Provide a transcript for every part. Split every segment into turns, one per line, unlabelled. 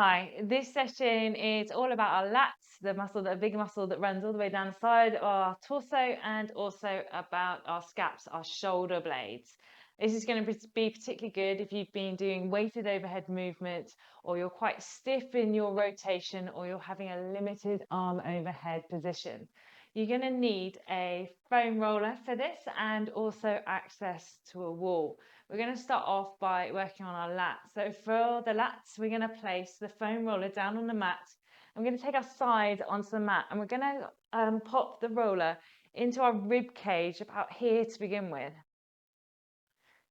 Hi, this session is all about our lats, the muscle, the big muscle that runs all the way down the side of our torso, and also about our scaps, our shoulder blades. This is going to be particularly good if you've been doing weighted overhead movements, or you're quite stiff in your rotation, or you're having a limited arm overhead position. You're going to need a foam roller for this and also access to a wall. We're going to start off by working on our lats. So for the lats, we're going to place the foam roller down on the mat. I'm going to take our side onto the mat and we're going to pop the roller into our rib cage about here to begin with.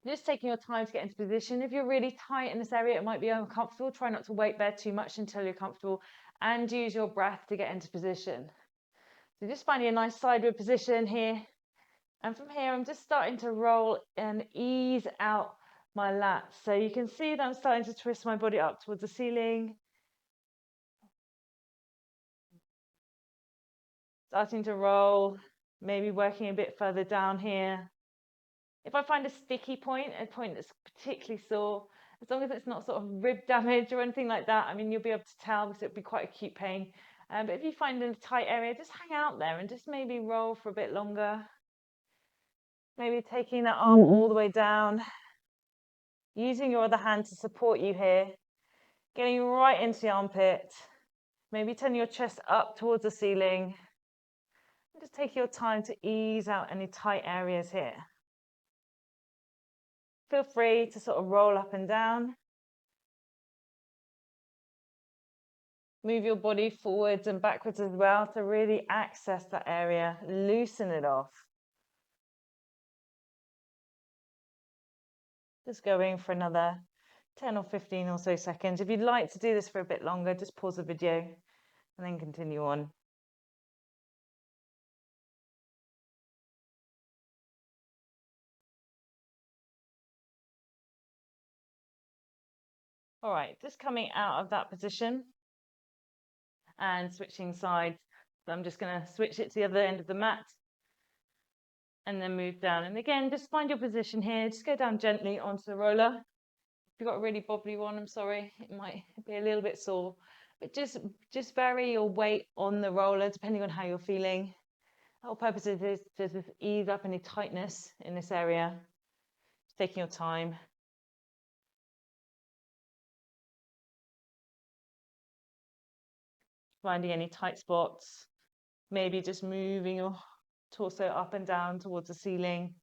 Just taking your time to get into position. If you're really tight in this area, it might be uncomfortable. Try not to wait there too much until you're comfortable and use your breath to get into position. So just finding a nice sideward position here. And from here, I'm just starting to roll and ease out my lats. So you can see that I'm starting to twist my body up towards the ceiling. Starting to roll, maybe working a bit further down here. If I find a sticky point, a point that's particularly sore, as long as it's not sort of rib damage or anything like that, I mean, you'll be able to tell because it'll be quite acute pain. But if you find a tight area, just hang out there and just maybe roll for a bit longer. Maybe taking that arm all the way down, using your other hand to support you here, getting right into the armpit, maybe turning your chest up towards the ceiling. And just take your time to ease out any tight areas here. Feel free to sort of roll up and down. Move your body forwards and backwards as well to really access that area, loosen it off. Just going for another 10 or 15 or so seconds. If you'd like to do this for a bit longer, just pause the video and then continue on. All right, just coming out of that position and switching sides. So I'm just going to switch it to the other end of the mat and then move down. And again, just find your position here. Just go down gently onto the roller. If you've got a really bobbly one, I'm sorry, it might be a little bit sore. But just vary your weight on the roller depending on how you're feeling. The whole purpose of this is to ease up any tightness in this area. Just taking your time. Finding any tight spots. Maybe just moving your torso up and down towards the ceiling.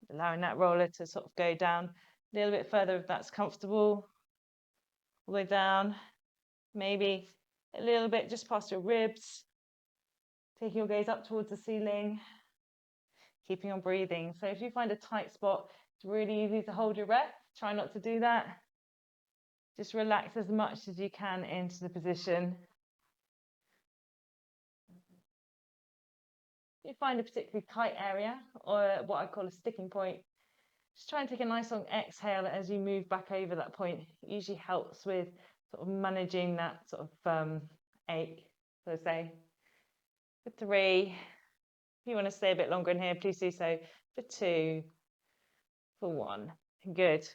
Allowing that roller to sort of go down a little bit further if that's comfortable. All the way down, maybe a little bit just past your ribs. Taking your gaze up towards the ceiling. Keeping on breathing. So if you find a tight spot, it's really easy to hold your breath. Try not to do that. Just relax as much as you can into the position. If you find a particularly tight area or what I call a sticking point, just try and take a nice long exhale as you move back over that point. It usually helps with sort of managing that sort of ache, so say. For 3, if you want to stay a bit longer in here, please do so. For 2, for 1. Good.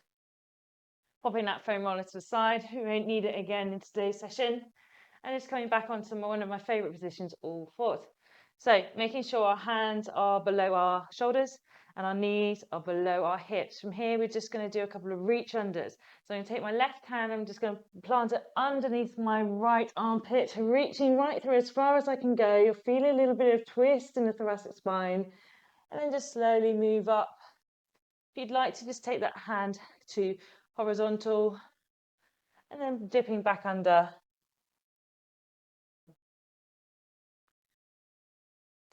Popping that foam roller to the side. We won't need it again in today's session. And just coming back onto one of my favorite positions, all fours. So making sure our hands are below our shoulders and our knees are below our hips. From here, we're just going to do a couple of reach unders. So I'm going to take my left hand, I'm just going to plant it underneath my right armpit, reaching right through as far as I can go. You'll feel a little bit of twist in the thoracic spine, and then just slowly move up. If you'd like to just take that hand to horizontal and then dipping back under.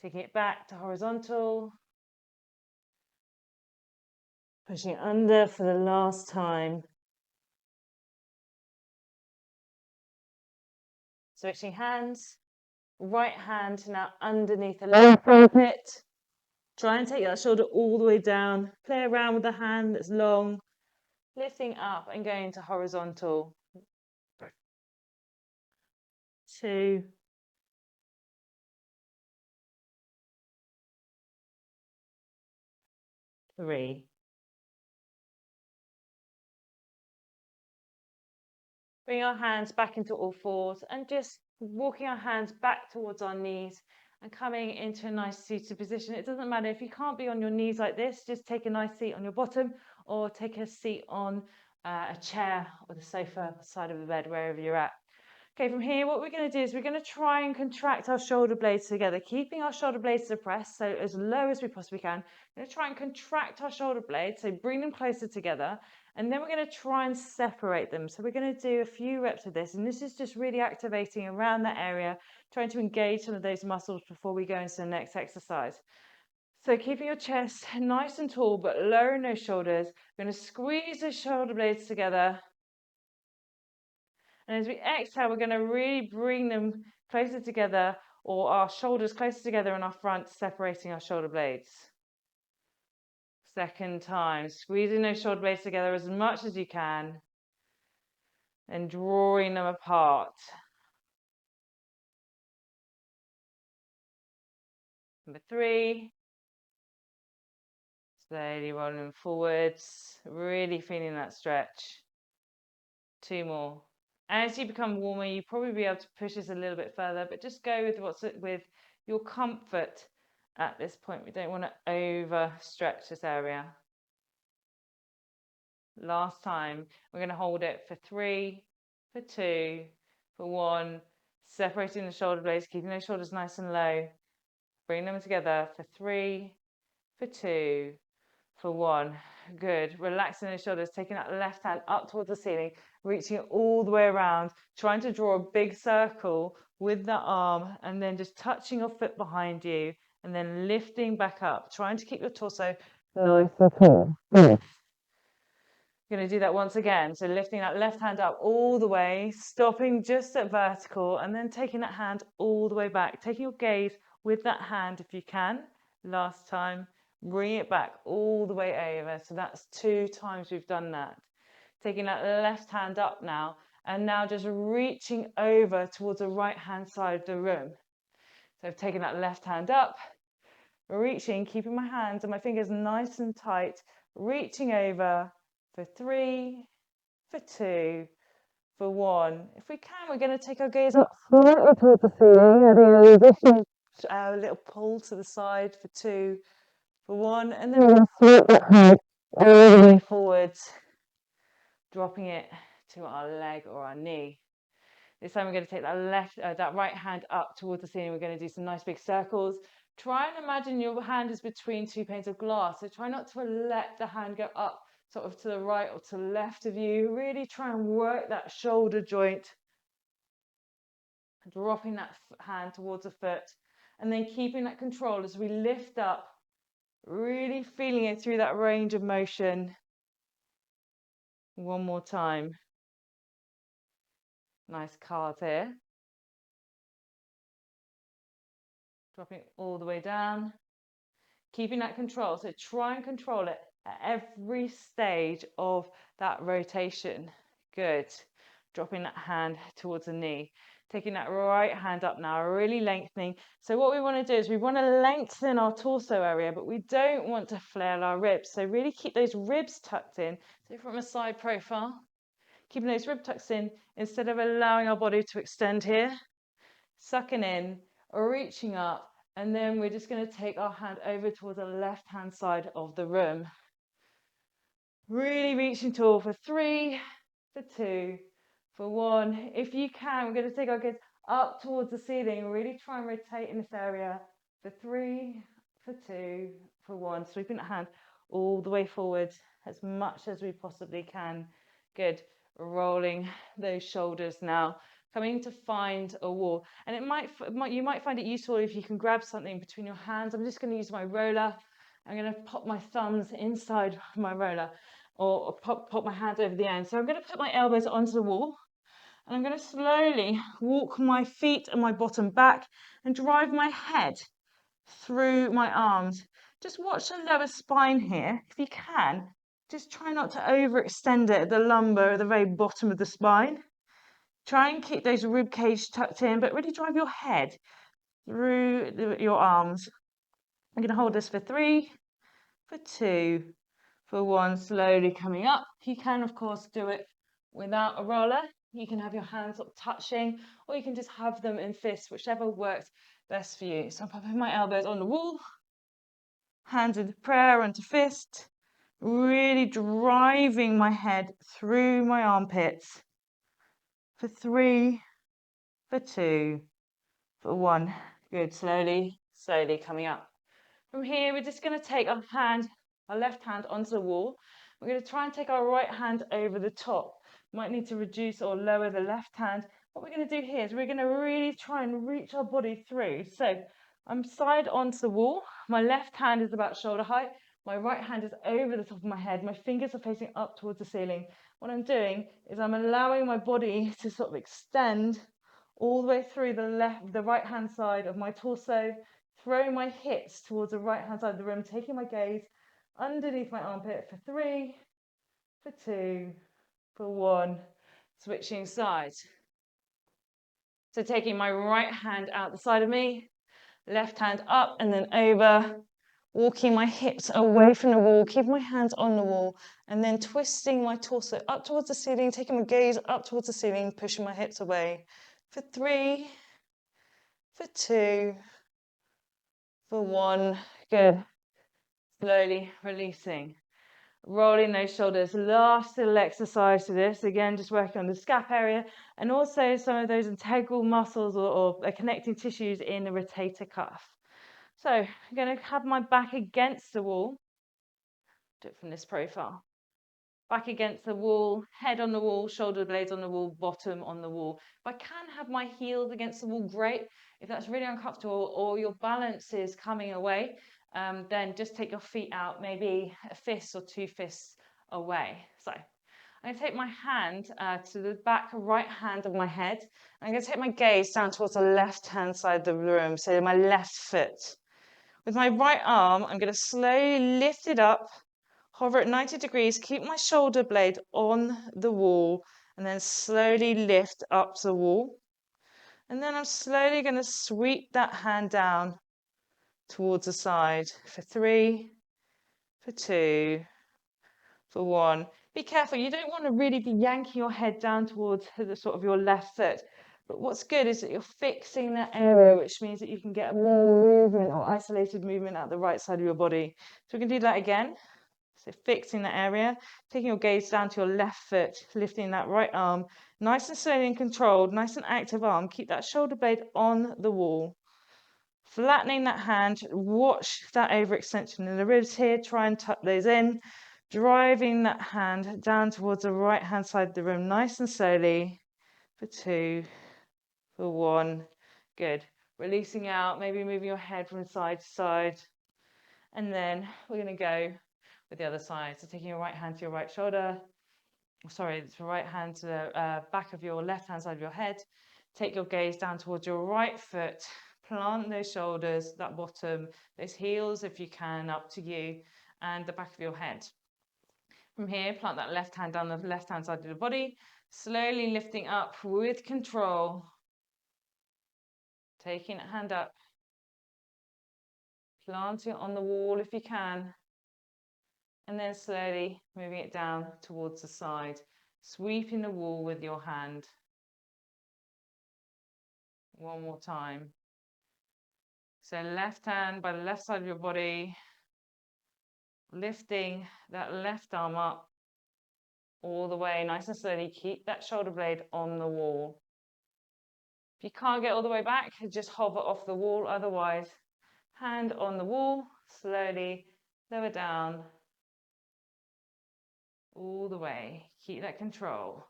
Taking it back to horizontal. Pushing it under for the last time. Switching hands. Right hand now underneath the left armpit. Try and take that shoulder all the way down. Play around with the hand that's long. Lifting up and going to horizontal. 2. 3. Bring our hands back into all fours and just walking our hands back towards our knees and coming into a nice seated position. It doesn't matter if you can't be on your knees like this, just take a nice seat on your bottom or take a seat on a chair or the sofa, side of the bed, wherever you're at. Okay, from here, what we're going to do is we're going to try and contract our shoulder blades together, keeping our shoulder blades suppressed, so as low as we possibly can. We're going to try and contract our shoulder blades, so bring them closer together, and then we're going to try and separate them. So we're going to do a few reps of this, and this is just really activating around that area, trying to engage some of those muscles before we go into the next exercise. So keeping your chest nice and tall, but lowering those shoulders. We're going to squeeze the shoulder blades together. And as we exhale, we're going to really bring them closer together, or our shoulders closer together in our front, separating our shoulder blades. Second time, squeezing those shoulder blades together as much as you can and drawing them apart. Number 3. Slowly rolling them forwards, really feeling that stretch. 2 more. As you become warmer, you probably be able to push this a little bit further, but just go with with your comfort at this point. We don't want to overstretch this area. Last time, we're going to hold it for 3, for 2, for 1, separating the shoulder blades, keeping those shoulders nice and low. Bring them together for 3, for 2, for 1. Good. Relaxing the shoulders, taking that left hand up towards the ceiling, reaching it all the way around, trying to draw a big circle with the arm, and then just touching your foot behind you, and then lifting back up, trying to keep your torso nice and tall. You're going to do that once again. So lifting that left hand up all the way, stopping just at vertical, and then taking that hand all the way back, taking your gaze with that hand if you can. Last time. Bring it back all the way over. So that's 2 times we've done that. Taking that left hand up now, and now just reaching over towards the right hand side of the room. So I've taken that left hand up, reaching, keeping my hands and my fingers nice and tight, reaching over for 3, for 2, for 1. If we can, we're going to take our gaze up slightly towards the ceiling, a little pull to the side for 2, for 1, and then we're going to flip that head all the way forwards, dropping it to our leg or our knee. This time we're going to take that right hand up towards the ceiling. We're going to do some nice big circles. Try and imagine your hand is between 2 panes of glass. So try not to let the hand go up sort of to the right or to the left of you. Really try and work that shoulder joint, dropping that hand towards the foot, and then keeping that control as we lift up, really feeling it through that range of motion. One more time. Nice carve here. Dropping it all the way down. Keeping that control. So try and control it at every stage of that rotation. Good. Dropping that hand towards the knee. Taking that right hand up now, really lengthening. So what we want to do is we want to lengthen our torso area, but we don't want to flail our ribs. So really keep those ribs tucked in. So from a side profile, keeping those rib tucks in instead of allowing our body to extend here. Sucking in, reaching up, and then we're just going to take our hand over towards the left hand side of the room. Really reaching tall for 3, for 2, for 1. If you can, we're going to take our gaze up towards the ceiling. Really try and rotate in this area for 3, for 2, for 1. Sweeping the hand all the way forward as much as we possibly can. Good. Rolling those shoulders now, coming to find a wall. And you might find it useful if you can grab something between your hands. I'm just going to use my roller. I'm going to pop my thumbs inside my roller, or pop my hands over the end. So I'm going to put my elbows onto the wall, and I'm going to slowly walk my feet and my bottom back and drive my head through my arms. Just watch the lower spine here. If you can, just try not to overextend it at the lumbar at the very bottom of the spine. Try and keep those rib cage tucked in, but really drive your head through your arms. I'm going to hold this for 3, for 2, for 1, slowly coming up. You can, of course, do it without a roller. You can have your hands sort of touching, or you can just have them in fists, whichever works best for you. So I'm popping my elbows on the wall, hands into prayer, onto fist, really driving my head through my armpits for 3, for 2, for 1. Good, slowly, slowly coming up. From here, we're just going to take our left hand onto the wall. We're going to try and take our right hand over the top. Might need to reduce or lower the left hand. What we're going to do here is we're going to really try and reach our body through. So I'm side onto the wall. My left hand is about shoulder height. My right hand is over the top of my head. My fingers are facing up towards the ceiling. What I'm doing is I'm allowing my body to sort of extend all the way through the right hand side of my torso, throwing my hips towards the right hand side of the room, taking my gaze underneath my armpit for 3, for 2, for 1, switching sides. So taking my right hand out the side of me, left hand up and then over, walking my hips away from the wall, keeping my hands on the wall, and then twisting my torso up towards the ceiling, taking my gaze up towards the ceiling, pushing my hips away for 3, for 2, for 1. Good. Slowly releasing. Rolling those shoulders. Last little exercise to this. Again, just working on the scap area and also some of those integral muscles or connecting tissues in the rotator cuff. So I'm going to have my back against the wall. Do it from this profile. Back against the wall, head on the wall, shoulder blades on the wall, bottom on the wall. If I can have my heels against the wall, great. If that's really uncomfortable or your balance is coming away, then just take your feet out, maybe a fist or 2 fists away. So I'm going to take my hand to the back right hand of my head. I'm going to take my gaze down towards the left hand side of the room, so my left foot. With my right arm, I'm going to slowly lift it up, hover at 90 degrees, keep my shoulder blade on the wall, and then slowly lift up the wall. And then I'm slowly going to sweep that hand down towards the side for 3, for 2, for 1. Be careful, you don't want to really be yanking your head down towards the sort of your left foot. But what's good is that you're fixing that area, which means that you can get more movement or isolated movement at the right side of your body. So we can do that again. So fixing that area, taking your gaze down to your left foot, lifting that right arm, nice and slowly and controlled, nice and active arm. Keep that shoulder blade on the wall. Flattening that hand, watch that overextension in the ribs here, try and tuck those in. Driving that hand down towards the right hand side of the room, nice and slowly, for 2, for 1. Good. Releasing out, maybe moving your head from side to side. And then we're going to go with the other side. So taking your right hand to your right shoulder, sorry, it's your right hand to the back of your left hand side of your head. Take your gaze down towards your right foot, plant those shoulders, that bottom, those heels if you can, up to you, and the back of your head. From here, plant that left hand down the left hand side of the body, slowly lifting up with control, taking that hand up, planting it on the wall if you can, and then slowly moving it down towards the side, sweeping the wall with your hand. One more time. So left hand by the left side of your body, lifting that left arm up all the way, nice and slowly. Keep that shoulder blade on the wall. If you can't get all the way back, just hover off the wall. Otherwise, hand on the wall, slowly lower down all the way. Keep that control.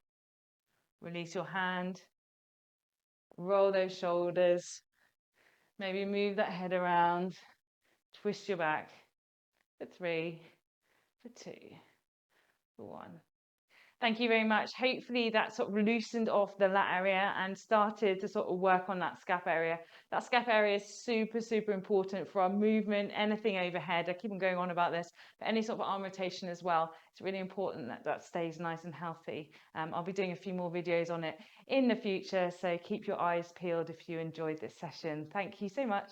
Release your hand, roll those shoulders, maybe move that head around, twist your back for 3, for 2, for 1. Thank you very much. Hopefully that sort of loosened off the lat area and started to sort of work on that scap area. That scap area is super, super important for our movement, anything overhead. I keep on going on about this, but any sort of arm rotation as well. It's really important that that stays nice and healthy. I'll be doing a few more videos on it in the future, so keep your eyes peeled if you enjoyed this session. Thank you so much.